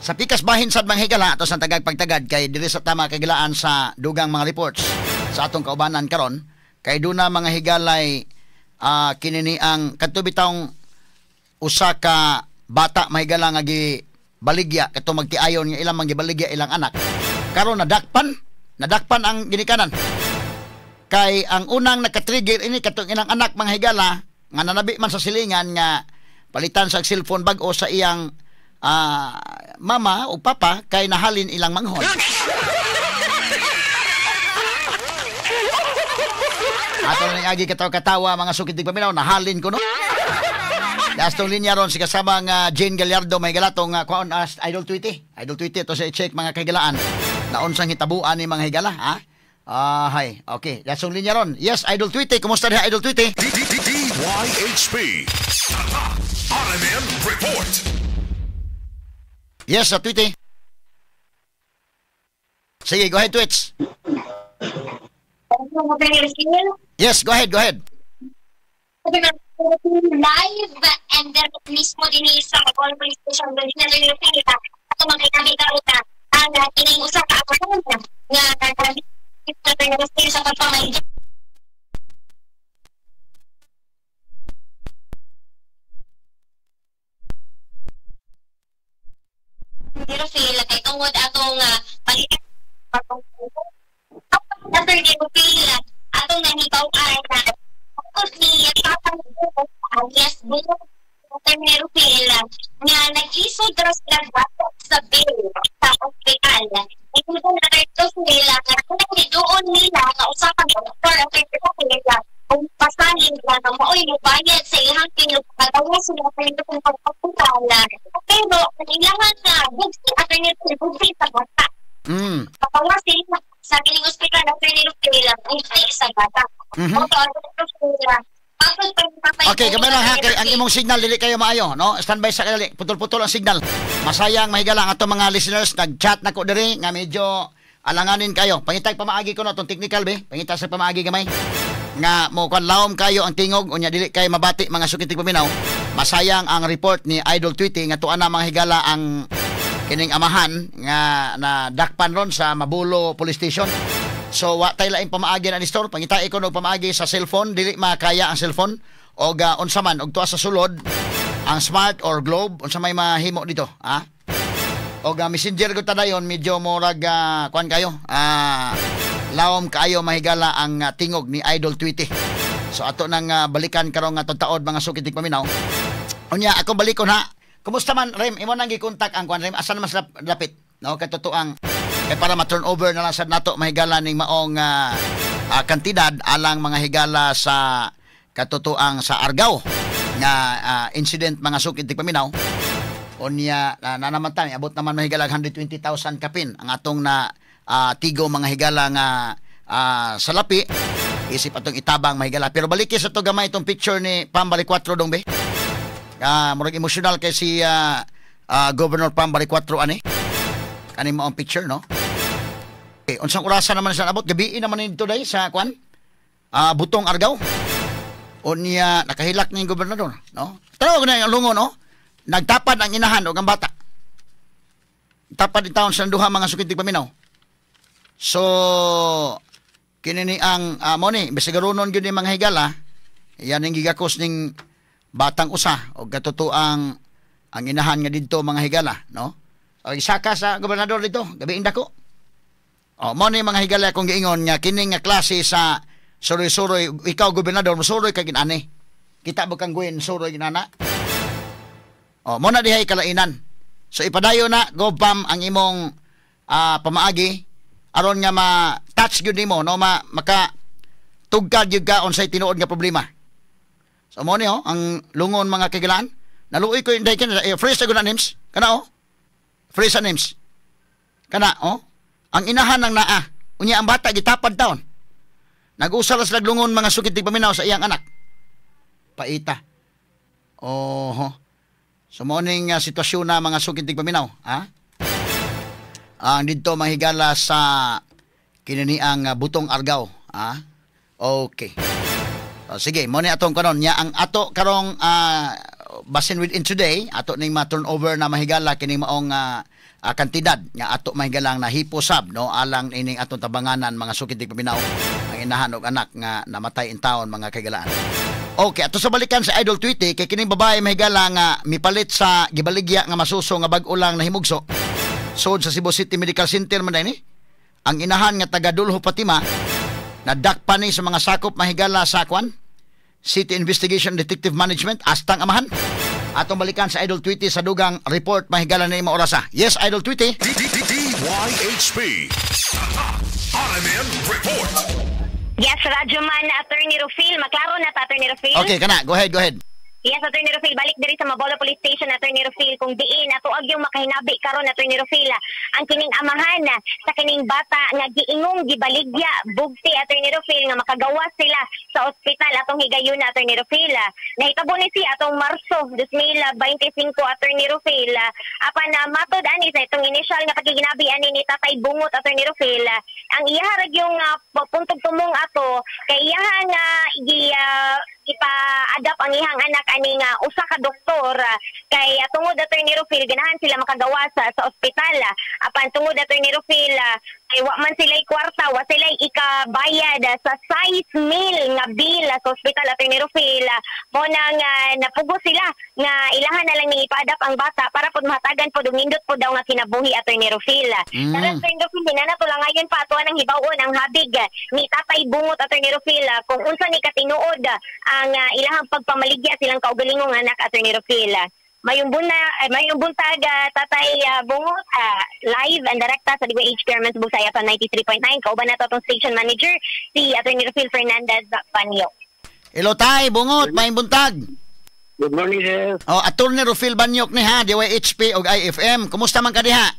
Sa pikas bahin sad mga higala ato sa tagag pagtagad kay diri sa tama kagilaan sa dugang mga reports sa atong kaubanan karon kay duna mga higalay kinini ang kadto bitawng usa ka bata mahigala nga baligya kato magtiayon nga ilang magibaligya ilang anak karon nadakpan ang ginikanan kay ang unang nakatrigger ini katong ilang anak mga higala nga nanabi man sa silingan nga palitan sa cellphone bag-o sa iyang mama o papa kay nahalin ilang manghod. Ato na agi katawa mga sukitig paminaw nahalin ko no. Lastong linya ron si kasama nga Jane Gallardo may galatong kuan as Idol Tweety to sa i-check mga kahigalaan. Naon sang hitabuan ni mga higala ha? Hay. Okay. Lastong linya ron. Yes, Idol Tweety. Kumusta diha Idol Tweety? DYHP RMN Report. Yes, Tweety. Sige, go ahead, Twits. Yes, go ahead. Live and then mismo din sa all police station din na rin yung pinita at magkakabita uta ang kining usa ka ako nga nagkakabita sa pagpamay. Pero feel kay tungod atong palitan after di ko feel atong nangibaw ay na tapos ni tatang yes buto pero feel nga nag-isod dras batok sa bill sa ospital ito na dito sila nga kung doon nila kausapan ko for after ko nila kung pasahin lang ang maoy mo bayad sa ilang pinagpatawa sila sa ito kung pagpaputala. Pero, kailangan na bugsi at bugsi sa bata. Patawa sila sa piling hospital at nilang bugsi sa bata. Okay, kamay lang ha, ang imong signal dili kayo maayo, no? Standby sa kadali, putol-putol ang signal. Masayang mahigalang ato mga listeners, nag-chat na ko diri nga medyo alanganin kayo. Pangitay pamaagi ko no tong technical be, pangita sa pamaagi gamay. Nga mo kan lawom kayo ang tingog unya dili kay mabati mga sukitig paminaw. Masayang ang report ni Idol Tweety nga tuan na mga higala ang kining amahan nga na dakpan ron sa Mabulo Police Station. So wa tay laing pamaagi na ni store pangitay ko no pamaagi sa cellphone dili makaya ang cellphone o unsa man og tuwa sa sulod ang smart or globe unsa may mahimo dito ha. O messenger ko tadayon medyo morag kuan kayo lawom kayo mahigala ang tingog ni Idol Tweety. So ato nang balikan karong taod mga sukitig paminaw. Unya ako balikon ha. Kumusta man Rem? Imo nang gi-contact ang kuan Rem asa mas lapit no katotoang para ma-turn over na lang sad nato mahigala ning maong kantidad alang mga higala sa katotoang sa Argao nga incident mga sukitig paminaw. Unya nanamantan abot naman mahigala 120,000 kapin ang atong na tigo mga higala nga sa lapi isip atong itabang mahigala pero baliki sa to gamay itong picture ni Pam Balicuatro dong be murag emotional kay si Governor Pam Balicuatro ani kani mo ang picture no unsang orasa naman sa abot gabi naman nito day sa kwan Butong Argao unya nakahilak ni gobernador no tanaw na ang lungo no nagtapad ang inahan o ang bata tapad itawon sa duha mga sukitig paminaw. So kinini ang mo ni bisigaronon gyud ni mga higala yan ang gigakos ning batang usa og katotoang ang inahan nga didto mga higala no o isaka sa gobernador dito gabi indako mo ni mga higala kung giingon nga kining nga klase sa suroy-suroy ikaw gobernador suroy ka ginani kita ba kang guwen suroy ginana mo na dihay kalainan so ipadayo na gopam ang imong pamaagi aron nga ma-touch gyud nimo no maka tugkad gyud ka unsay tinuod nga problema. So mo ni ang lungon mga kagilaan naluoy ko inday kan freeze sa names kana freeze sa names kana ang inahan ng naa unya ang bata gitapad taon nag-usal sa lungon mga sukitig paminaw sa iyang anak paita so mo ning sitwasyon na mga sukitig paminaw ang dito mahigala sa kininiang Butong Argao okay sige mo ni atong karon nya ang ato karong basin within today ato ning ma-turnover na mahigala kining maong kantidad nga ato mahigalang nahipo sab no alang ining atong tabanganan mga sukitig paminaw ang inahan og anak nga namatay in taon mga kaigalaan. Okay, ato sa balikan sa Idol Tweety kay kining babae mahigala nga mipalit sa gibaligya nga masuso nga bag-o lang nahimugso. Sud sa Cebu City Medical Center man ni. Ang inahan nga taga Dulho Fatima nadakpan ni sa mga sakop mahigala sa kwan City Investigation Detective Management astang amahan. Atong balikan sa Idol Tweety sa dugang report mahigala na imo orasa. Yes, Idol Tweety. DYHP RMN Report. Yes, Radyo Man, Attorney Rufil. Maklaro na ta, Attorney Rufil. Okay, kana. Go ahead, go ahead. Yes, Attorney Rufil, balik diri sa Mabolo Police Station, Attorney Rufil, kung diin ato ag yung makahinabi karon, Attorney Rufil, ang kining amahan sa kining bata nga giingong gibaligya bugti, Attorney Rufil, nga makagawas sila sa ospital atong higayon, Attorney Rufil. Nahitabo ni si atong Marso 2025, Attorney Rufil, apan na matod ani sa itong initial nga pagiginabi ani ni Tatay Bungot, Attorney Rufil, ang iyaharag yung puntog tumong ato kay iyaha nga ipa-adapt ang ihang anak ani nga usa ka doktor kay tungod Attorney Rufil ganahan sila makagawas sa ospital apan tungod Attorney Rufil kay wa man sila kwarta wa sila ikabayad sa 6 mil nga bill sa ospital Attorney Rufil mo nang napugo sila nga ilahan na lang ni ipa-adapt ang bata para pud mahatagan pud og nindot pud daw nga kinabuhi Attorney Rufil. Pero Attorney Rufil dinana to lang ngayon pa atuan ang hibawon ang habig ni Tatay Bungot Attorney Rufil kung unsa ni katinuod ang ilahang pagpamaligya silang kaugalingong anak Attorney Rufil. Mayong buntag Tatay Bungot live and direkta sa DYHP Arman Cebu sa Ayapa 93.9 kauban nato atong station manager si Attorney Rufil Fernandez Banyo. Hello Tay Bungot, mayong buntag. Good morning, sir. Oh, Attorney Rufil Banyok ni ha, DYHP ug IFM. Kumusta man ka diha?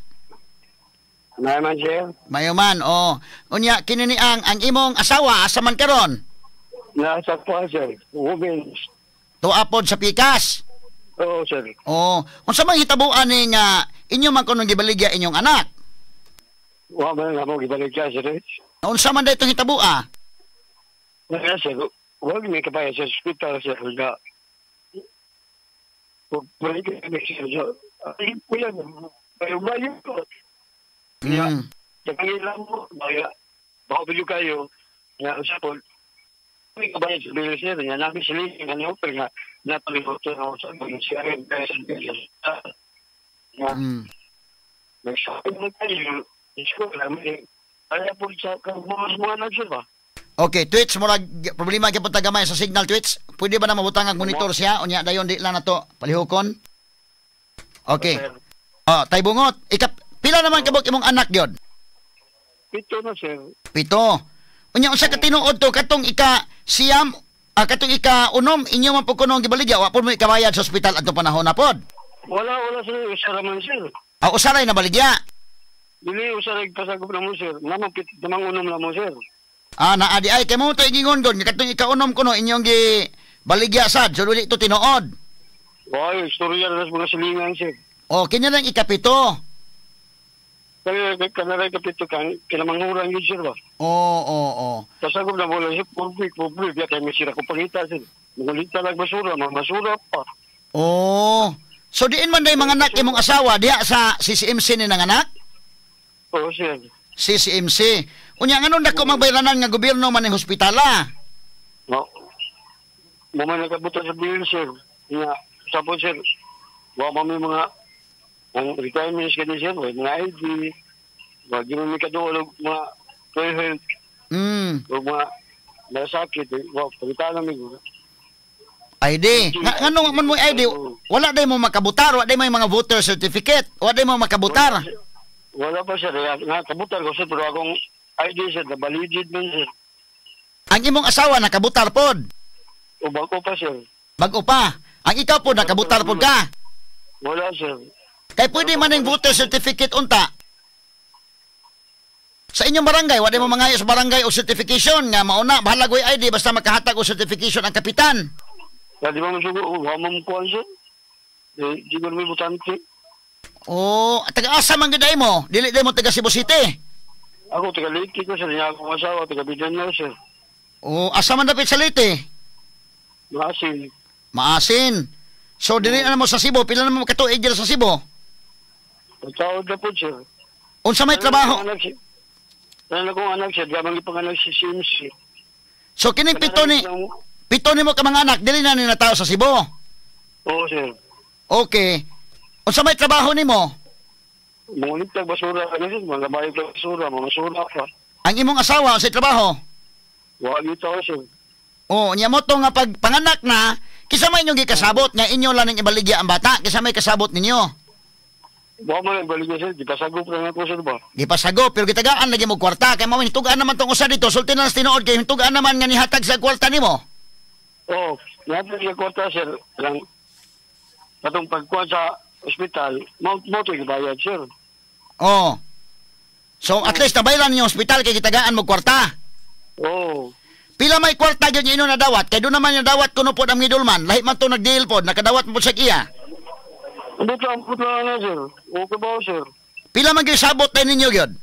Naman, sir. Mayuman, oh. Unya kini ni ang imong asawa asa man karon? Nasa po, sir. Women. Tuapod sa pikas. Oo, sir. Oh, unsa man hitabuan ni nga inyo man kuno gibaligya inyong anak? Wa man nga mo gibalik ka, sir. Unsa man daytong hitabua? Nasa, sir. Huwag may kapaya sa hospital, sir. Nga. Balik kami, sir. Ay, kuya, may umayo ko. Kaya, ilang mo, baka bilyo kayo, nga usapon, may kabayan sa bilis niya, nga namin sila yung offer nga, napalimutan ako sa mga siyarin, kaya sa bilis. Nga, nagsapin mo tayo, isko, kaya po sa mga nagsir ba? Okay, Twitch, murag problema gyud tagamay sa signal Twitch. Pwede ba na mabutang ang monitor siya? Unya dayon di lang nato palihukon. Okay. Oh, Tay Bungot, pila naman kabog imong anak gyud? 7 na, sir. 7. Unya unsa ka tinuod to katong siyam katong unom inyo man pud kuno gibaligya wa pud mo ikabayad sa ospital adto panahon na pod. Wala, sir. Usara man, sir. Usaray na baligya. Dili, usaray pasagop na mo, sir. Namang unom na mo, sir. Naadi ay kay mo to igingon katong ikaunom kuno inyong gi baligya sad so dili to tinuod. Wow, istorya na sa mga silingan, sir. O kinya lang ikapito. Kaya kanara kapito kan kinamanghuran yun, sir ba? Oo. Pasagop na mo lang, sir. Public. Kaya may sira ko pangita, sir. Magulita lang basura pa. Oh. So diin man day mga anak imong asawa diha sa CCMC ni nanganak? Oo, sir. CCMC. Unya nganon dako magbayranan nga gobyerno man ning hospitala. No. Mo man nakabuta sa bill, sir. Nga, sapo, sir. Wa man may mga ang requirements kani, sir. Mga ID. Wag yun may kadulog mga health. O mga nasakit. Wa, pagkita namin. ID. Ngano man mo ID? Wala day mo makabutar, wala day may mga voter certificate, wala day mo makabutar. Wala pa, sir. Nga, kabutar ko, sir. Pero akong ID, sir. Nabalidid man, sir. Ang imong asawa nakabutar pod. O bago pa, sir. Bago pa. Ang ikaw po nakabutar pod ka. Wala, sir. Kay pwede man yung voter certificate unta. Sa inyong barangay, wala mo mangayo sa barangay o certification nga mauna, bahala ko ID basta makahatag o certification ang kapitan. Di ba masugo, wala mo kuhan, sir? Di ba may butante? Oh, taga-asa man gaday mo? Dili mo taga Cebu City. Ako, taga Leyte ko, sir. Niya akong asawa, taga Bidanao, sir. Oh, asa man dapit sa Leyte? Maasin. Maasin. So dili na mo sa Cebu, pila na mo katuig dira sa Cebu? Pagkaod na po, sir. Unsa may trabaho? Ano kong anak siya, gamang ipanganak si Simsi. So kining pito ni mo ka mga anak, dili na ni natao sa Cebu. Oo, sir. Okay. Unsa may trabaho nimo? Mga litag basura, ano sir, mga bayag ng basura, mga basura pa. Ang imong asawa sa trabaho? Wala ito, sir. Oh, nya mo to nga pag panganak na, kisa may inyong gikasabot nga inyo lang ning ibaligya ang bata, kisa may kasabot ninyo. Baka mo lang balik niya, sir. Gipasagop lang ako, sir, ba? Gipasago pero gitagaan lagi mo kwarta kay mao hitugaan naman tong usa dito, sulti na tinuod kay hitugaan naman nga nihatag sa kwarta nimo. Oo, natin yung kwarta, sir. Lang, patong pagkuhan sa ospital, mo ito ibayad, sir. Oh. So at least nabayran ninyo ospital kay gitagaan mo kwarta. Oo. Pila may kwarta gyud ino na dawat kay do naman yung dawat kuno pod ang midulman, lahi man to nagdeal pod, nakadawat mo sa iya. Ang putra na, sir. Okay ba, sir? Pila man gyud sabot tay ninyo gyud?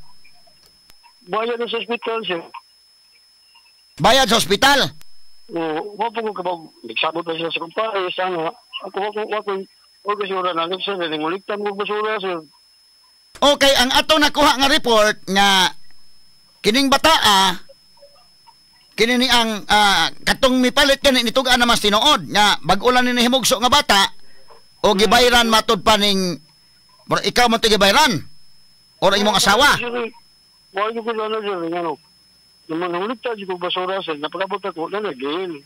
Bayad na sa ospital, sir. Bayad sa ospital. Oo, wapag ko kabag, nagsabot na siya sa kumpare, sana. Ako, basura na, sir. Nanguliktan mo basura, sir. Okay, ang ato nakuha nga report nga kining bataa kini ni ang katong mipalit kani nitugaan naman tinuod nga bag-o lang ni himugso nga bata o gibayran matud pa ning ikaw man to gibayran o imong asawa. Wala ko na sir, ano. Naman nanguliktan ko basura, sir. Napakabot ako na nag-gail.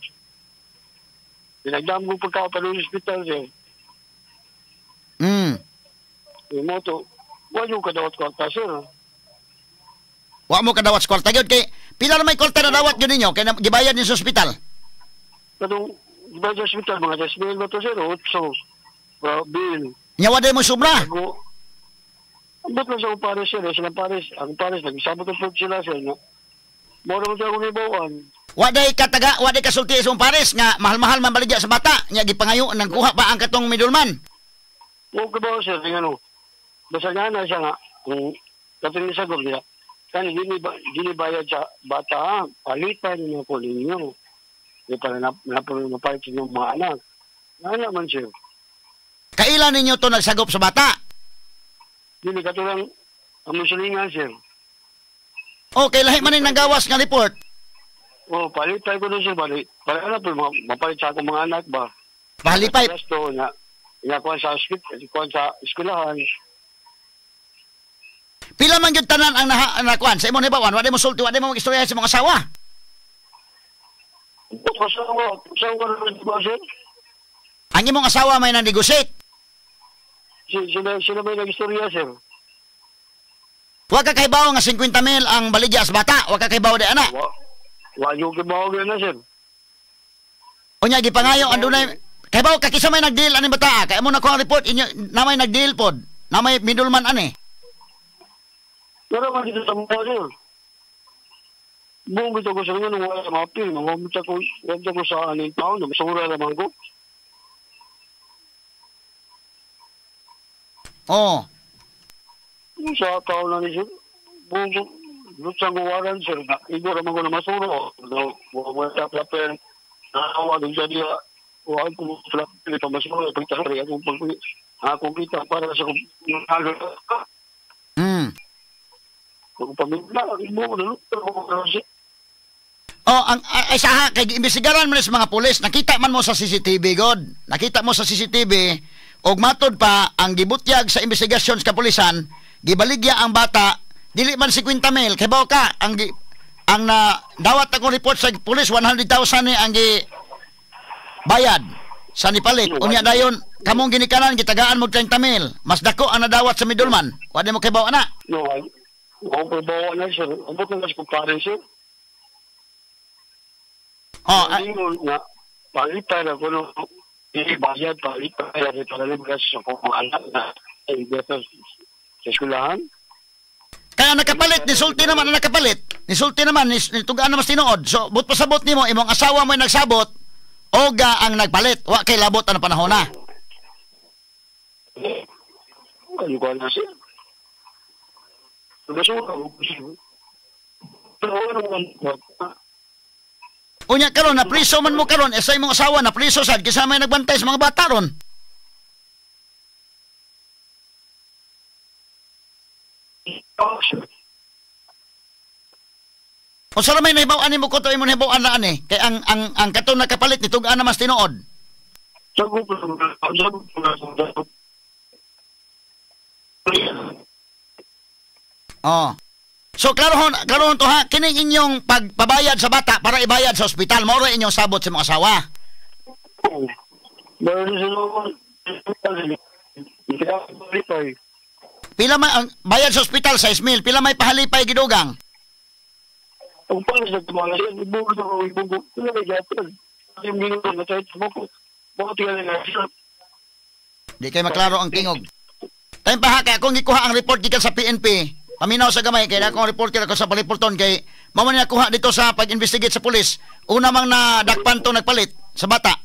Pinagdam ko pagkakapalit sa hospital, sir. Yung moto, wala yung kadawat ko ang sir. Wa mo kadawat sa kwarta gyud kay pila na may kwarta na dawat gyud ninyo kay gibayad ni sa ospital. Kadong gibayad sa hospital mga 10,000 ba to, sir? 8 bill. Nya wa day mo sobra. Ambot lang sa Paris, sir. Silang Paris. Ang Paris, nagsabot ang food sila, sir. Mora mo siya kung ibawan. Wa day kasulti sa Paris nga mahal-mahal man baligya sa bata nya gipangayo nang kuha pa ang katong middleman. Okay ba, sir? Ano? Basta nga na siya nga, kung katong isa ko niya, kani gini bayad sa bata, palitan niyo po ninyo. Di para napalit yung mga anak. Nga naman, sir. Kailan ninyo to nagsagop sa bata? Dili ka to lang ang musulingan, sir. Okay, lahi man ning nanggawas nga report. Oo, palitan ko doon, sir. Para ano po, mapalit sa akong mga anak ba? Palipay. Resto, nga kuhan sa hospital, kuhan sa eskwelahan. Pila man gyud tanan ang nakuan sa imong hibawan, wa day mo sulti, wa day mo istorya sa mga asawa. Saan ko naman ba, sir? Ang imong asawa may nang-negotiate. Sila may nag-istorya, sir. Wa ka kahibaw nga 50,000 ang baligya sa bata, wa ka kahibaw de ana. Wa yung kibaw na, sir. Unya gipangayo andunay kahibaw ka kisa may nagdeal ani bata, kay mo na ko ang report inyo na may nagdeal pod, na may middleman ani. Pero kung dito sa mga, sir. Buong bito ko sa inyo nung wala sa mapi. Nung ko sa aning taon, nagsura naman ko. Oh. Sa taon na ni sir. Buong sa guwaran, sir. Igo naman ko na masura. Wala sa plaper. Nakawa din siya niya. Wala ko plaper. Ito masura. Pagkakari akong kita para sa kumahalo. Kung pamilya, ibo ko na luto. Oh, ang isaha kay imbestigaran man sa mga pulis, nakita man mo sa CCTV god. Nakita mo sa CCTV og matod pa ang gibutyag sa investigasyon sa kapulisan, gibaligya ang bata dili man 50,000 kay bao ka ang na dawat ako report sa pulis 100,000 ni ang gi bayad sa nipalit. Unya dayon kamong ginikanan gitagaan mo 30,000. Mas dako ang nadawat sa middleman. Wa mo kay bao ana. No, ako po bawa na, sir. Ambot na mas kumpare, sir. Oh, nga, palitan ako no, bayad, palitan, para libre sa kong anak na sa eskwelahan. Kaya nakapalit, nisulti naman na nakapalit. Nisulti naman, nitugaan naman tinuod. So, but pasabot nimo imong asawa mo nagsabot, oga ang nagpalit. Wa kay labot ang panahon na. Ano ko na, sir? Pero ano Unya karon na priso man mo karon sa imong asawa na priso sad kisa may nagbantay sa mga bata ron. O sa may nahibaw-an mo ko to imong nahibaw-an na ani. Kay ang katong nakapalit ni tugaan na mas tinuod. Oh. So klarohon to ha, kining inyong pagpabayad sa bata para ibayad sa ospital, mao ra inyong sabot sa mga asawa. Pila may ang bayad sa ospital 6,000, pila may pahalipay gidugang? Ang pangis na tumala yan, ibugo sa mga ibugo. Ano may gapon? Yung ginugan na kahit sumoko. Baka tingnan na nga. Di kayo maklaro ang tingog. Tayo pa ha, kaya kung ikuha ang report gikan sa PNP, paminaw sa gamay, kaya akong reporter ako sa paliporton, kay mama niya kuha dito sa pag-investigate sa pulis, una mang nadakpan to nagpalit sa bata.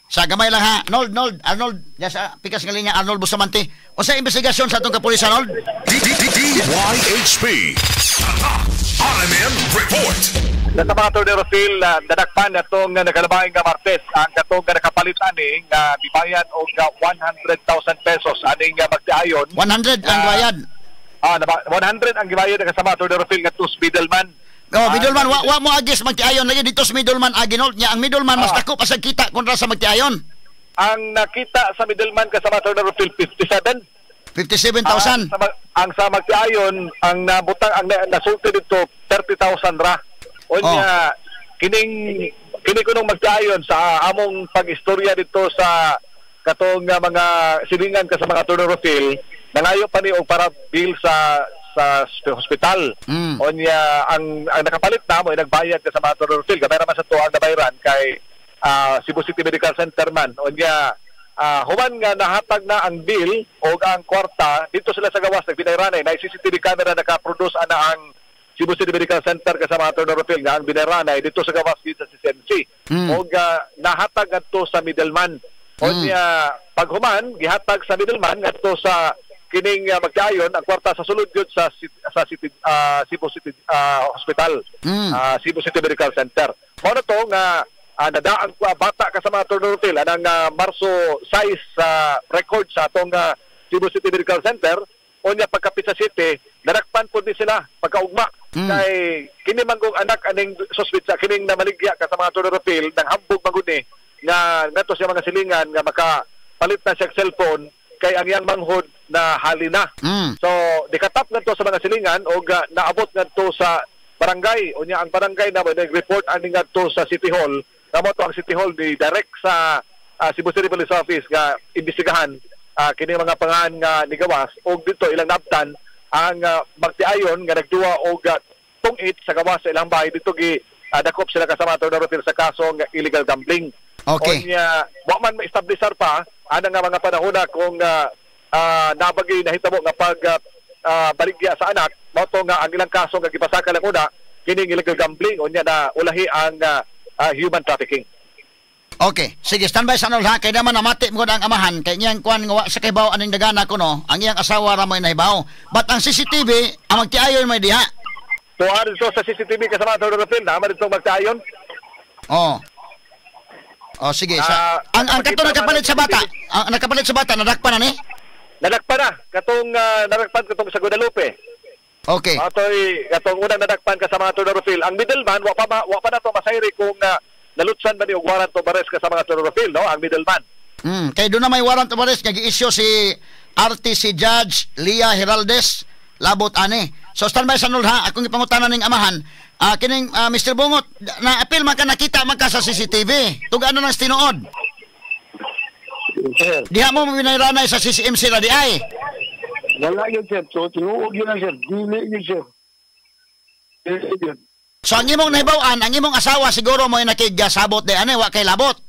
Sa gamay lang ha. Arnold, ya sa pikas ng linya, Arnold Bustamante. O sa investigasyon sa itong kapulis, Arnold? DYHP RMN Report. Sa mga tornero field, nadakpan na itong nakalabahing nga Martes, ang katong nakapalit aning bibayan o 100,000 pesos aning magtiayon. 100 ang bayad. 100 ang gibayad ng kasama tornero field nga tus middleman. Middleman, wa mo agis magtiayon lagi dito sa middleman aginol niya. Ang middleman mas dako pa sa kita kontra sa magtiayon. Ang nakita sa middleman kasama tornero field 57. 57,000. Ang sa magtiayon, ang nabutang ang nasulti dito 30,000 ra. Onya kining kunong magtiayon sa among pag-istorya dito sa katong mga silingan ka sa mga tornero field, nangayo pa ni og para bill sa hospital. Onya ang nakapalit na mo ay nagbayad ka sa mga tornero field. Gamay naman sa to ang nabayran kay Cebu City Medical Center man. Onya human nga nahatag na ang bill o ang kwarta dito sila sa gawas nagbinayranay na CCTV camera naka-produce ana ang Cebu City Medical Center kasama tornero field nga ang binayranay dito sa gawas dito sa CNC o nahatag ngadto sa middleman. Onya paghuman gihatag sa middleman ngadto sa kining magkayon ang kwarta sa sulod gyud sa City Cebu City Hospital, Cebu City Medical Center. Mao na to nga nadaang bata kasama tornero field anang Marso 6 record sa atong Cebu City Medical Center. Onya pagkapit sa city narakpan po din sila pagkaugma kay kini manggong anak aning suspect sa kining namaligya kasama tornero field nang hambog maguni nga ngadto sa mga silingan nga makapalit na siya cellphone kay ang iyang manghod na halina. So dikatap ngadto sa mga silingan o naabot ngadto sa barangay. Unya ang barangay na nag-report ani ngadto sa City Hall. Namo to ang City Hall di direct sa Cebu City Police Office nga imbestigahan kini mga pangan nga nigawas og dito ilang nabtan ang magtiayon nga nagduwa og tungit sa gawas sa ilang bahay dito gi dakop sila kasama tornero field sa kaso nga illegal gambling. Okay. Onya wa man ma-establishar pa ana nga mga panahon kung nabagi nahitabo nga pag baligya sa anak mao to nga ang ilang kaso nga gipasaka lang una kining illegal gambling unya na ulahi ang human trafficking. Okay, sige, standby sa Arnold ha, kay naman namati mo ang amahan, kay niyang kuan nga sa kaybaw aning dagana ko no, ang iyang asawa ra may nahibaw. But ang CCTV, ang magtiayon may diha. So dito sa CCTV kasama tornero field, naman dito magtiayon. Oh, sige. Ang kato nakapalit sa bata, ang nakapalit sa bata, nadakpan na ni? Nadakpan na, nadakpan katong sa Guadalupe. Okay. Katong unang nadakpan kasama tornero field. Ang middleman, wa pa na to masayri kung nalutsan ba ni og warrant of arrest ka sa mga tornero field, no? Ang middleman. Kay doon na may warrant of arrest nga gi-issue si RTC Judge Lia Heraldez labot ani. So standby sa Arnold ha, akong ipangutanan ning amahan. Kining Mr. Bungot, na appeal man ka nakita man ka sa CCTV. Tugano nang tinuod. Sir. Diha mo binayranay sa CCMC ra di ay. Wala yun, sir. So, tinuog yun lang, sir. Dili yun, sir. So ang imong nahibaw-an, ang imong asawa siguro mo nakiggasabot di ani, wa kay labot.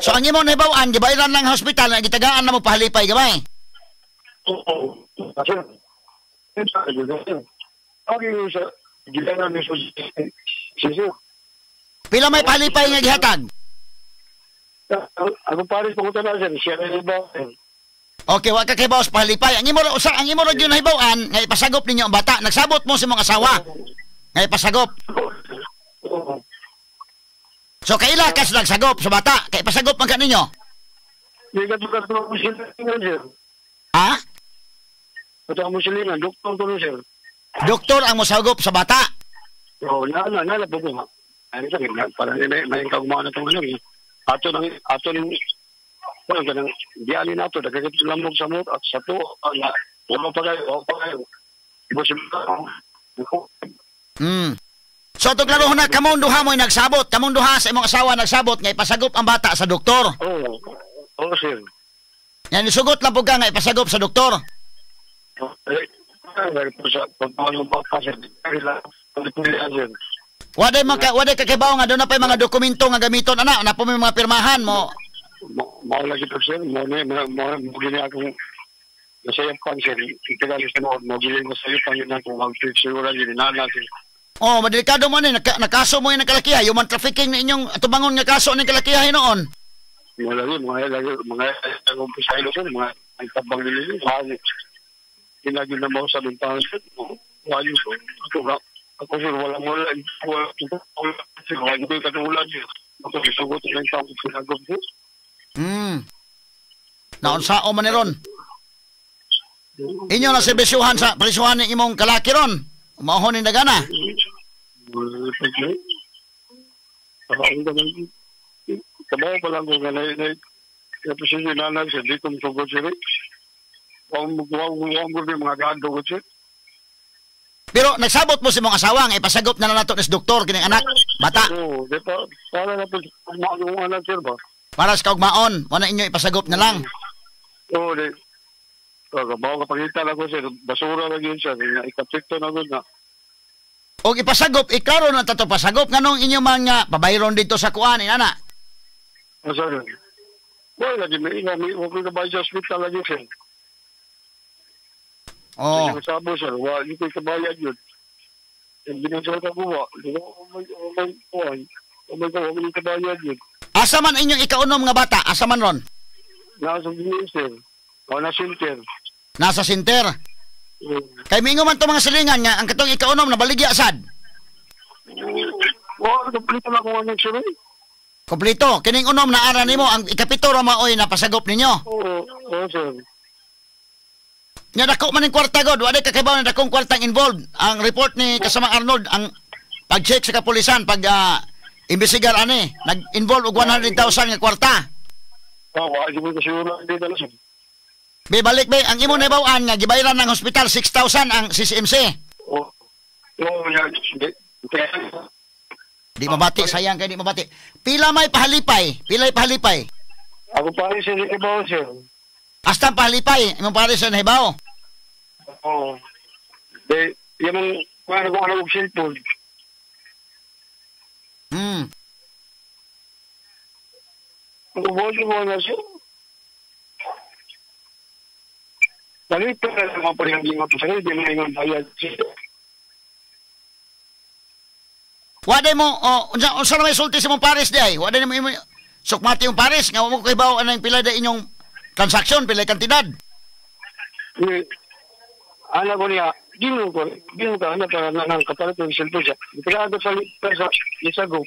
So ang imong nahibaw-an, gibayran lang hospital nga gitagaan na mo pahalipay gamay. Pila may pahalipay nga gihatag? Ako pares po ko na, sir. Siya na ba? Okay, wa ka kay boss pahalipay. Ang imo ra gyud nahibaw-an nga ipasagop ninyo ang bata. Nagsabot mo sa imong asawa. Nga ipasagop. So kaila ka nagsagop sa bata, kay pasagop man kaninyo. Di ka tukas ko mo sila, sir. Ha? Ito ang musilingan, doktor ko sir. Doktor ang mosagop sa bata. Oo, nalap po nga. Ano sa akin, parang may kagumana itong ano. Ato ng, parang ganang, di alin na ito, nagkakit lamog sa mot, at sa to, wala pa kayo. Ibo Hmm. So to klaro na kamong duha mo nagsabot, kamong duha sa imong asawa nagsabot nga ipasagop ang bata sa doktor. Oo, sir. Yan isugot lang pud ka nga ipasagop sa doktor. Waday kakibaw nga doon na pa yung mga dokumento nga gamiton ana, na po may mga pirmahan mo. Mao lagi to sir, mo gini akong nasayap kan sir, itigalis na mo gini mo sayo pa yun ako mag-siguro gini na natin. Oh, madelikado mo ni nakaso mo yung kalakihay, human trafficking na inyong tubangon nga kaso ng kalakihay noon. Mga umpisa ilo sir, mga tabang nila yun, ginagin na mo sa bintangan sir, wali so, ako sir, walang sir, wala ko yung katulad sir, ako isugot na yung tapos sinagod sir. Naunsao man ni ron. Inyo na serbisyuhan sa presyuhan ng imong kalaki ron. Umahon ni dagana. Kabaw pa lang kung ganay kasi sinanag siya, di kong sugod siya rin. Huwag mo mga gado ko siya. Pero nagsabot mo si mong asawa nga ipasagop na nato ni doktor kining anak, bata. Oo, di pa, para na po, yung anak sir ba? Para sa kaugmaon, wala inyo ipasagop na lang. Oo, di. Kabaw kapagita lang ko sir, basura lang yun siya, ikatikto na doon na. O ipasagop, iklaro na tato pasagop, nganong inyo mga pabayron dito sa kuan, inana? Masabi. Wala, lagi may huwag na ba sa hospital lagi sir. Oo. Yung sabo sir, wala, hindi ko kabayad yun. Yung binasal ka buwa, hindi ko may kabayad yun. Asa man inyong ikaunom nga bata? Asa man ron? Nasa sir, o na center. Nasa sinter. Kay mingo man to mga silingan nga ang katong ikaunom na baligya sad. Wala, kompleto na kung ano sir. Kompleto. Kining unom na ara nimo ang ikapito ra maoy napasagop ninyo. Oo, sir. Nya dako man ning kwarta god, wa kakibaw na dakong kwartang involved. Ang report ni kasama Arnold ang pag-check sa kapulisan pag imbestigar ani, nag-involve og 100,000 nga kwarta. Wala, hindi ko siguro dito na sir. Be balik be ang imo nabaw-an nga gibayaran ng hospital 6,000 ang CCMC. Oo, hindi. Di mabati, sayang kay di mabati. Pila may pahalipay? Pila'y pahalipay? Ako pa rin sir, ibaw sir. Hasta pahalipay, imong pare sa nahibaw. Oo. De, yung mga nagkong cellphone. Ang kubuhin mo na sir. Dali pa na mga parihangin mo sa hindi mo yung bayad sir. Waday mo, unsa na may sulti sa mong pares di ay? Waday mo sukmati yung pares, nga mo kahibaw anong pila da inyong transaksyon, pila kantidad. Alam ko niya, gino ka, ano para nang kapalit ng cellphone siya. Ipagado sa Lisago.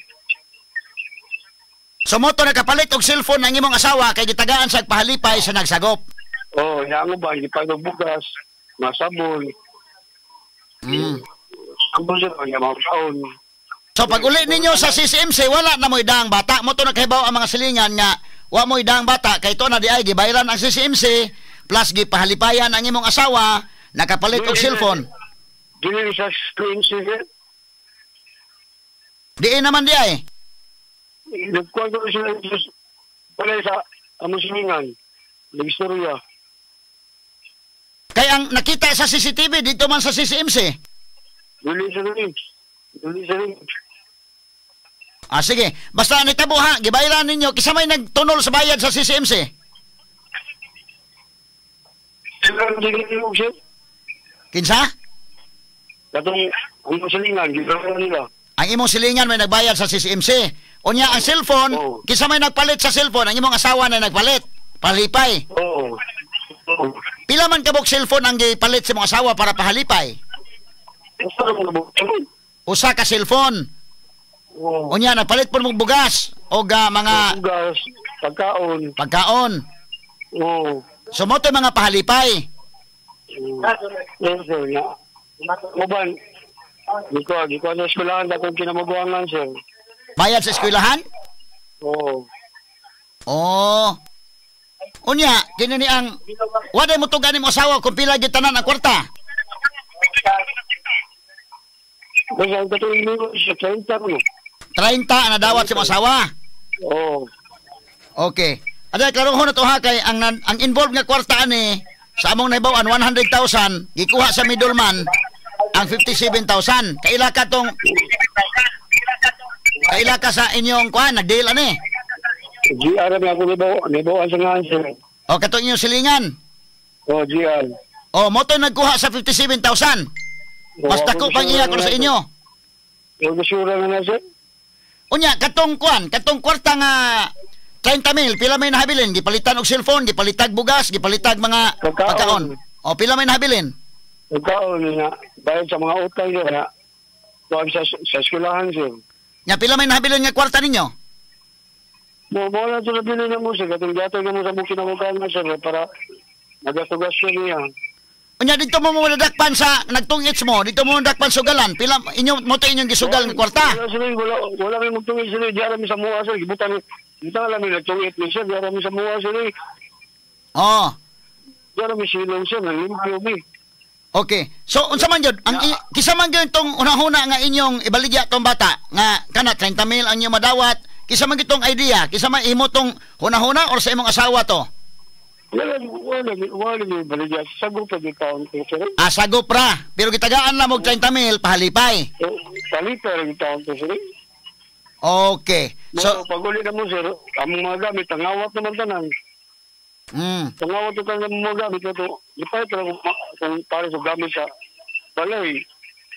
So mo to nakapalit og cellphone ng imong asawa kay gitagaan sa pahalipay sa nagsagop. Oo, hinango ba, hindi pa bugas, masabon. Sabon siya, mga taon. So pag uli ninyo sa CCMC, wala na mo idang bata. Mo to nakahibaw ang mga silingan nga, wa mo idang bata, kay to na di ay gibayaran ang CCMC, plus gipahalipayan ang imong asawa, nakapalit og cellphone. Dili sa screen sir. Di naman di ay. Nagkwento siya pala sa amusingan. Nag-istorya. Kay ang nakita sa CCTV dito man sa CCMC. Dili sa rin. Sige. Basta nitabo ha, gibayaran ninyo, kisa may nagtunol sa bayad sa CCMC. Kinsa? Katong ang silingan, gibayaran nila. Ang imong silingan may nagbayad sa CCMC. Unya ang cellphone, kisa may nagpalit sa cellphone, ang imong asawa na nagpalit. Palipay. Oo. Pila man kabok cellphone ang gipalit sa imong asawa para pahalipay? Usa ka cellphone. Oo. Unya nagpalit po mong bugas o mga Gas, pagkaon. Oo. So mo to mga pahalipay. Yes, sir. Maban, di ko na eskulahan na kung kinamabuangan, sir. Bayad sa eskwelahan? Oo. Oh. Unya, kini ni ang waday mo tugan mo asawa kung pila gyud tanan ang kwarta. Kasi ang katuloy mo, siya 30 mo. 30 ang nadawat sa imong asawa. Oo. Okay. Ada klarohon na to ha kay ang involved nga kwarta ani sa among nahibaw-an 100,000 gikuha sa middleman ang 57,000. Kaila ka sa inyong kuan nag-deal ani. GR na ako nibaw sa nga, sir. O kato inyong silingan. Oo, GR. O mo to nagkuha sa 57,000. Mas dako pang iya ko sa inyo. Yung basura na sir. Unya katong kwarta nga 30,000 pila may nahabilin gipalitan og cellphone, gipalitag bugas, gipalitag mga pagkaon. O pila may nahabilin? Pagkaon na bayad sa mga utang sir na tuwag sa eskwelahan sir. Nya pila may nahabilin nga kwarta ninyo? Mo na sila bilhin na mo sir. Katong gatay ka mo sa bukin na mukaan na sir para magasto-gasto niya. Unya dito mo nadakpan sa nagtungits mo, dito mo nadakpan sugalan. Pila inyo mo to inyong gisugal nga kwarta? Wala may magtungit sir. Diara mi sa mua sir. Gibutan alam mi nagtungit mi sir. Diara mi sa mua sir. Oh. Diara mi silong sir. Nalimpyo mi. Okay. So unsa man gyud ang kisa man gyud tong unahuna nga inyong ibaligya tong bata nga kana 30,000 ang inyong madawat. Kisa man gyud tong idea, kisa man imo tong hunahuna or sa imong asawa to? Wala may baligya. Sagop pa di taon ko sir. Sagop ra. Pero gitagaan lang mo 30,000 pahalipay. Palipay rin taon ko sir. Okay. So pag-uli na mo sir, ang mga gamit, ang awat naman tanan. Ang awat ito ang mga gamit ito. Ipay ito kung para sa gamit sa balay.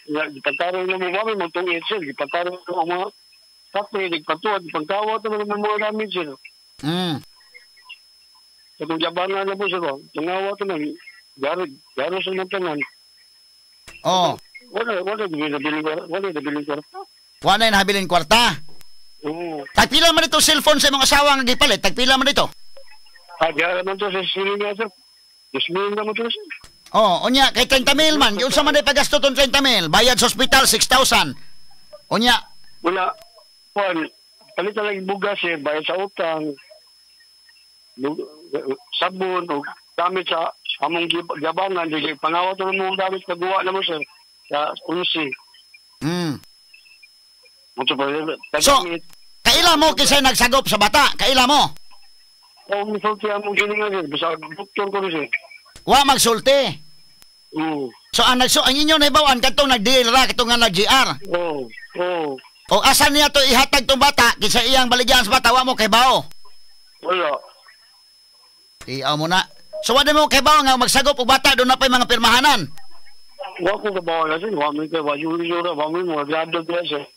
Ipagtaro na mo kami, magtungit sir. Ipagtaro na mga faktory, nagpatuwa, ipagtawat naman ng mga gamit sir. So kung jabanan na po sir, ang awat na, garo sa mga tanan. Oh. Wala nabiling kwarta. Wala na nahabilin kwarta. Oo. Tagpila man ito cellphone sa imong asawa nga gipalit? Tagpila man ito? Diyan naman to sa silinga sir. 10,000 naman to sir. Oh, unya kay 30,000 man, yung sa man ay pagasto tong 30,000, bayad sa ospital 6,000. Unya, Wala. Juan, palitan lang yung bugas eh, bayad sa utang, sabon, o gamit sa among gabangan, di pangawat ng mga gamit kagawa na mo sir, sa unsi. So, kaila mo kisay nagsagop sa bata? Kaila mo? Kung misulti among giningan sir, basta doktor ko rin sir. Wa magsulti. Oo. So, ang inyo na ibawan, katong nag-deal ra, katong nga nag-GR. Oo. Oo. O asan niya to ihatag tong bata, kinsa iyang baligyan sa bata, wa mo kay bao? Wala. Tiyaw mo na. So, wala mo kay bao nga magsagop og bata, doon na pa yung mga pirmahanan. Wa ko kabawa na sir, wa mo kayo, wa yuri-yura, wa mo mga grado ko sir.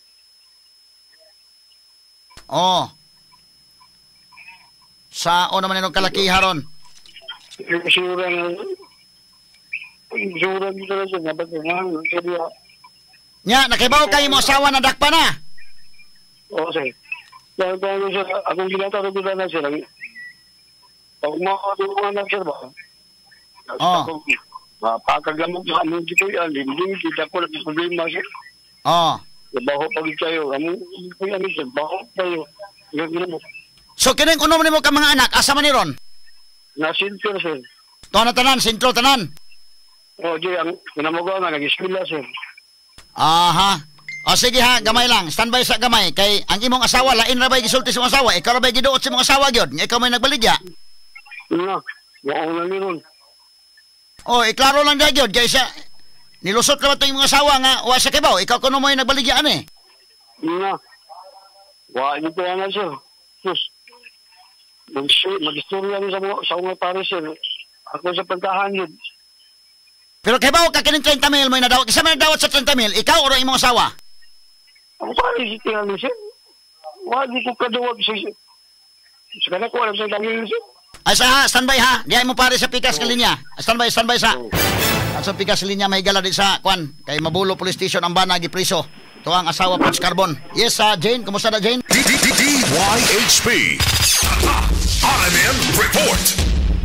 Oh. Sao naman yung kalakiharon? Sura na, sura dito na sir, nabat nga, sabi ha. Nya, nakibaw kayo mo asawa na dakpa na. Oo sir. Kaya sir, akong ginataro ko na sir, pag mga anak sir ba? Oh. Pakaglamog sa among dito yan, hindi kita ko lang problema sir. Oh. Baho pag kayo, among sir, baho kayo. So, kining unom nimo ka mga anak, asa man ni ron? Nasinter sir. To na tanan, sentro tanan. Oo, di, ang kinamagawa nga, nag-eskwela sir. Aha. O sige ha, gamay lang. Standby sa gamay. Kay ang imong asawa, lain ra ba'y gisulti sa imong asawa? Ikaw ra ba'y giduot sa imong asawa gyud? Ikaw may nagbaligya? Nga, mauna ni ron. O, iklaro lang dahil gyud. Kay siya, nilusot ra ba ito imong asawa nga, wa sa kibaw? Ikaw kuno mo yung nagbaligya ani? Nga. Wa, ito nga sir. Sus. Mag-istorya rin sa mga pare sir. Ako sa pagkahan yun. Pero kibaw ka kining 30,000 mo yung nadawat. Isa man nadawat sa 30,000, ikaw o imong asawa? Ako pare si tingnan sir. Wa, di ko kadawag sir. Sa kanak ko alam sa dangil sir. Ay sa ha, standby ha. Diyan mo pare sa pikas ng linya. Standby sa. At sa pikas linya may gala din sa kwan. Kay Mabulo Police Station ang bana gipriso. tuang asawa po sa Carbon. Yes, Jane, kumusta na Jane? DYHP RMN Report.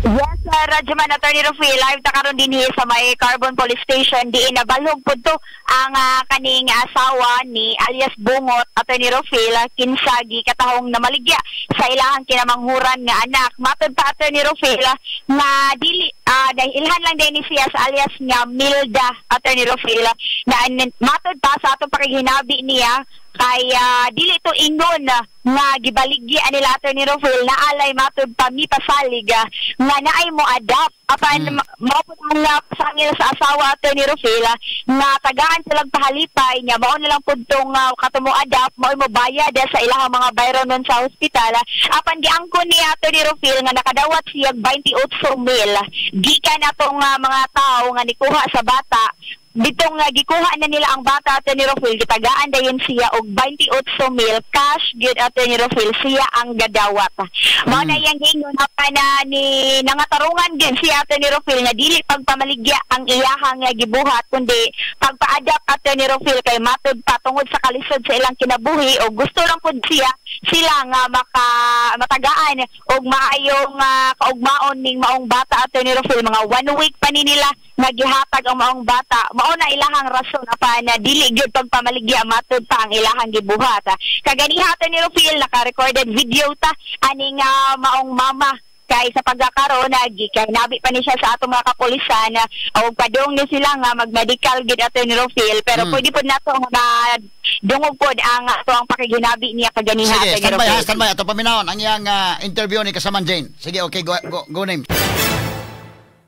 Yes, Radyoman Attorney Rufil, live ta karon din sa may Carbon Police Station. Di nabalhog po to ang kaning asawa ni alias Bungot, Attorney Rufil, kinsagi katahong namaligya sa ilahang kinamanghuran nga anak. Matod pa Attorney Rufil na dili dahil ilhan lang din siya sa alias nga Milda, Attorney Rufil, na matod pa sa atong pakiginabi niya kay dili to ingon nga gibaligya nila Attorney Rufil na alay matud pa mi pasalig nga naay mo adapt apan mao pud ang pasangil sa asawa Attorney Rufil nga tagaan silang pahalipay nya mao na lang pud tong katumo adapt mao mo bayad sa ilahang mga bayron nun sa ospital apan giangkon ni Attorney Rufil nga nakadawat siya 28,000 gikan atong mga tao nga nikuha sa bata. Bitong gikuha na nila ang bata Attorney Rufil, gitagaan dayon siya og 28,000 cash gid Attorney Rufil siya ang gadawat. Mao na yang ingon pa na ni nangatarungan din si Attorney Rufil nga dili pagpamaligya ang iyahang gibuhat kundi pagpa-adapt Attorney Rufil kay matud patungod sa kalisod sa ilang kinabuhi o gusto lang pud sila nga matagaan og maayong kaugmaon ning maong bata Attorney Rufil. Mga 1 week pa ni nila nagihatag ang maong bata. Mao na ilahang rason apan na dili gyud pagpamaligya matud pa ang ilahang gibuhat. Kaganiha Attorney Rufil naka-recorded video ta aning maong mama kay sa pagkakaroon kay nabi pa ni siya sa atong mga kapulisan og padung ni sila nga mag-medical gid Attorney Rufil pero pwede pud nato nga dungog pod ang atong pakiginabi niya kaganiha Attorney Rufil. Sige, standby ato paminawon ang iyang interview ni kasaman Jane. Sige, okay, go name.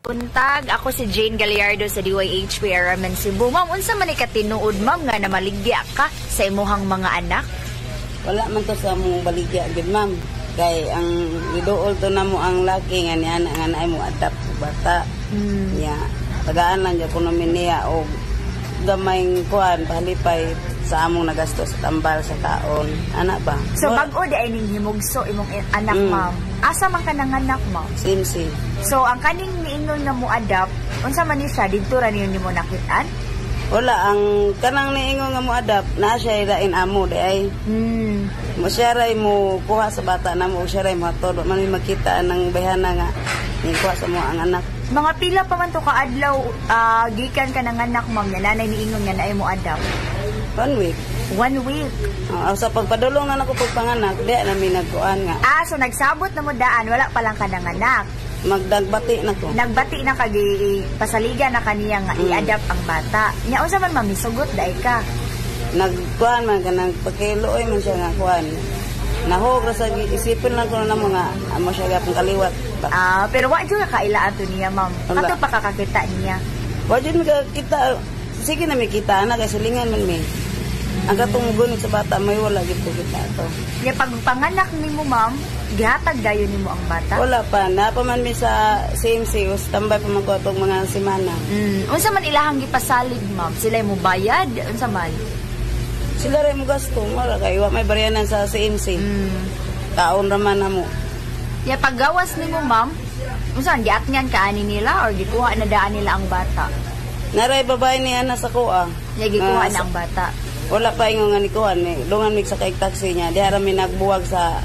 Buntag, ako si Jane Gallardo sa DYHP RMN Cebu. Ma'am, unsa man ikatinuod ma'am nga namaligya ka sa imuhang mga anak? Wala man to sa mong baligya gid ma'am. Kay ang iduol to namo ang laki nga ni anak nga naay mo adapt bata. Ya, tagaan lang jud kuno niya og gamayng kuan palipay sa among nagastos sa tambal sa taon. Anak ba? So bag-o di ay ning himugso imong anak ma'am. Asa man ka nanganak ma'am? Simsi. So ang kaning niingon nga mo adapt, unsa man ni siya didto ra niyo nimo nakitaan? Wala ang kanang niingon nga mo adapt na siya lain amo di ay. Mo siya ray mo kuha sa bata na mo siya ray mo todo man makita nang bayana nga ni kuha sa mo ang anak. Mga pila pa man to ka adlaw gikan ka nanganak ma'am nga nanay niingon nga naay mo adapt? 1 week. 1 week. Sa pagpadulong na nako pagpanganak, di na mi nagkuan nga. So nagsabot na mo daan, wala pa lang ka nanganak. Magdagbati na ko. Nagbati na kag pasaligan na kaniya nga i-adapt ang bata. Nya unsa man mamisugot dai ka? Nagkuan man kanang pagkiluoy man siya nga kuan. Nahog ra sa isipin lang ko na mga amo siya gapong kaliwat. Pero wa jud ka kailaan to niya, ma'am. Kato pa kakakita niya. Wa jud kita. Sige na may kita na kay silingan man mi. Ang katong gunit sa bata may wala gid ko kita to. Ya pag panganak nimo ma'am, gihatag dayon nimo ang bata? Wala pa na pa man mi sa CMC tambay pa man ko atong mga semana. Unsa man ilahang gipasalig ma'am? Sila mo bayad unsa man? Sila ray mo gasto mara kay wa may baryanan sa CMC. Taon ra man namo. Ya paggawas nimo ma'am, unsa giatngan ka ani nila or gikuha na daan nila ang bata? Naray babae ni ana sa kuha. Ya gikuha na ang bata. Wala pa ingon nga ni kuan ni dungan mig sa kay taxi niya di ara mi nagbuwag sa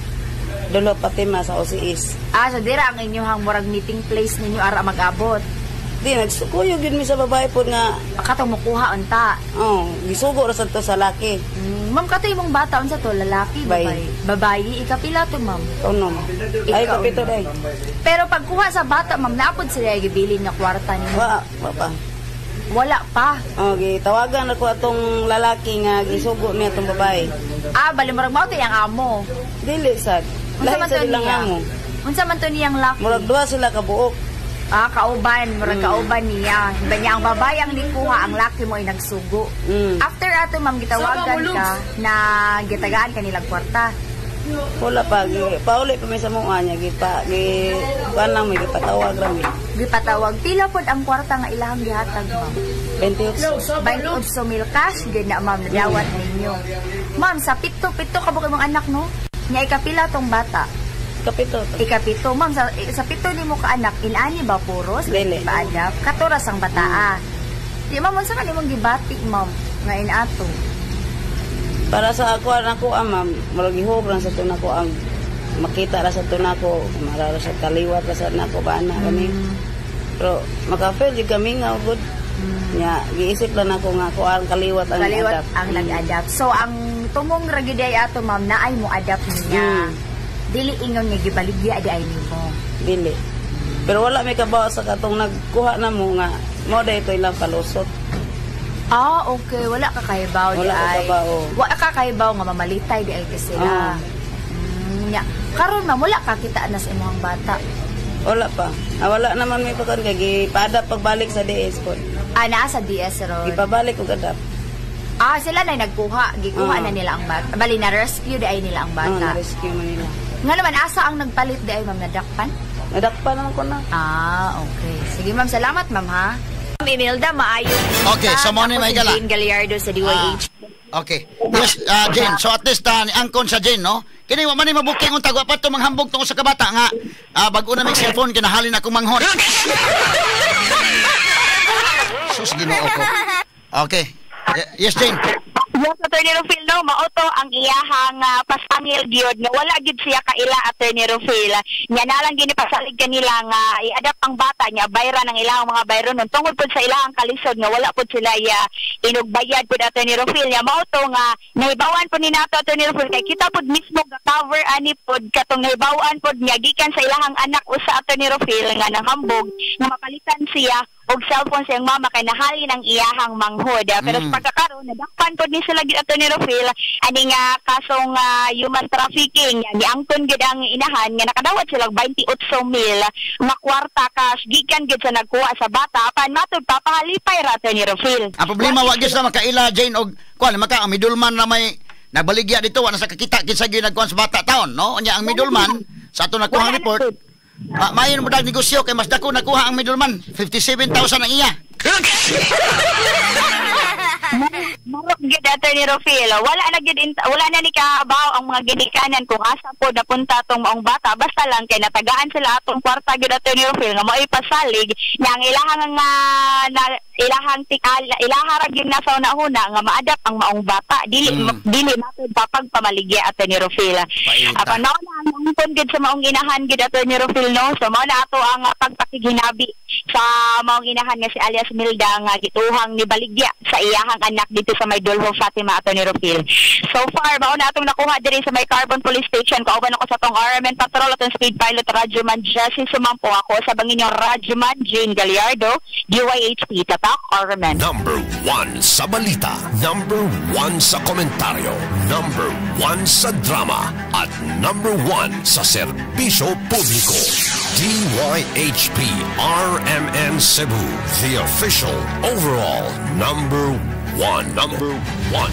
Dulo Patima sa OCS. So dira ang inyong murag meeting place ninyo ara magabot. Di nagsukuyo gyud mi sa babae pod nga katong mokuha unta. Gisugo ra sad to sa laki. Ma'am kato imong bata unsa to lalaki babae? Babae ikapila to ma'am. Unom. Ay kapito day. Pero pagkuha sa bata ma'am napod sila gibilin nga kwarta nimo. Wa pa. Wala pa. Okay, tawagan ako atong lalaki nga gisugo niya atong babae. Bali murag mao tayang amo. Dili sad. Lahi sa ilang amo. Unsa man to niyang laki? Murag duha sila ka buok. Kauban, murag kauban niya. Iba niya ang babae ang nikuha, ang laki mo ay nagsugo. After ato ma'am gitawagan ka na gitagaan kanilang kwarta. Wala pa, pauli pa may sa mga niya, kuan lang may gipatawag rami. Gipatawag, pila pod ang kwarta nga ilahang gihatag ma'am? 28,000 cash, gid na ma'am, nadawat ninyo. Ma'am, sa pito kabuk imong anak no? Nya ikapila tong bata? Ikapito. Ma'am, sa pito ni mo ka anak, inani ba puros? Dili. Paadap? Katuras ang bataa. Di ma'am, unsa ka nimong gibati ma'am? Nga inato? Para sa ako ma'am, malagihog lang sa tunako ang makita ra sa tunako, marara sa kaliwat ra sa nako ba na kani. Pero maka-feel di kami nga good. Nya giisip lang ako nga ko ang kaliwat ang adapt. Ang nag-adapt. So ang tumong ragiday ato ma'am naay mo adapt niya. Dili ingon nga gibaligya di ay nimo. Dili. Pero wala may kabaw sa katong nagkuha na mo nga mo da ito ilang palusot. Ah, okay. Wala ka kahibaw di ay. Wala ka kahibaw nga mamalitay di ay sila. Nya karon ma'am wala ka kita na sa imong bata. Wala pa. Wala naman may pagkan kay gipadap pagbalik sa DS ko. Naa sa DS ron. Ipabalik ko kadap. Sila na nagkuha, gikuha na nila ang bata. Bali na rescue di ay nila ang bata. Na-rescue man nila. Nga naman asa ang nagpalit di ay ma'am nadakpan? Nadakpan naman ko na. Okay. Sige ma'am, salamat ma'am ha. Ma'am Imelda, maayo. Okay, so mo ni may gala. Jane Gallardo sa DYH. Okay. Yes, Jane. So at least ni angkon sa Jane, no? Kini wa man ni mabuking unta wa pa to manghambog tungod sa kabata nga bag-o na may cellphone kinahalin akong manghon. Sus Ginoo ko. Okay. Yes, Jane. Yes, Attorney Rufil, no, mauto ang iyahang pasangil gyud nga wala gid siya kaila, Attorney Rufil. Nya na lang ginipasalig kanila nga i-adapt ang bata niya bayra ng ilang mga bayro nun tungod pud sa ilang kalisod nga wala pud sila inugbayad pud, Attorney Rufil. Nya mauto nga nahibawan pud ni nato, Attorney Rufil, kay kita pud mismo ga cover ani pud katong nahibawan pud niya gikan sa ilang anak usa, Attorney Rufil, nga nanghambog nga mapalitan siya og cellphone sa iyang mama kay nahali ng iyahang manghod. Pero sa pagkakaroon nadakpan pud ni sila gid, Attorney Rufil, ani nga kasong human trafficking. Niangkon gid ang inahan nga nakadawat sila 28,000 nga kwarta cash gikan gid sa nagkuha sa bata apan matud papahalipay ra, Attorney Rufil. Ang problema wa gyud sa makaila, Jane, og kuan maka ang middleman na may nabaligya dito wa na sa kakita kinsa gyud nagkuan sa bata taon, no? Nya ang middleman sa ato nakuha report mayon mo dag negosyo kay mas dako nakuha ang middleman 57,000 ang iya. Marok gid, Attorney Rufil. Wala na ni kaabaw ang mga ginikanan kung asa po napunta tong maong bata basta lang kay natagaan sila atong kwarta gid, Attorney Rufil, nga mao ipasalig nga ang ilahang gyud na sa una-una nga ma-adapt ang maong bata dili natud papagpamaligya, Attorney Rufil. Apan mao na ang angkon gid sa maong inahan gid, Attorney Rufil, no? So mao na ato ang pagpakiginabi sa maong inahan nga si alias Milda nga gituhang ni baligya sa iyahang anak dito sa may Dulho Fatima, Attorney Rufil. So far mao na atong nakuha diri sa may Carbon Police Station. Kauban ako sa tong RMN Patrol atong Speed Pilot Radyoman Jessie Sumampo. Ako sa banginyong Radyoman Jane Gallardo, DYHP Tatak RMN. Number 1 sa balita, number 1 sa komentaryo, number 1 sa drama, at number 1 sa serbisyo publiko. DYHP RMN Cebu, the official overall number 1. Number 1.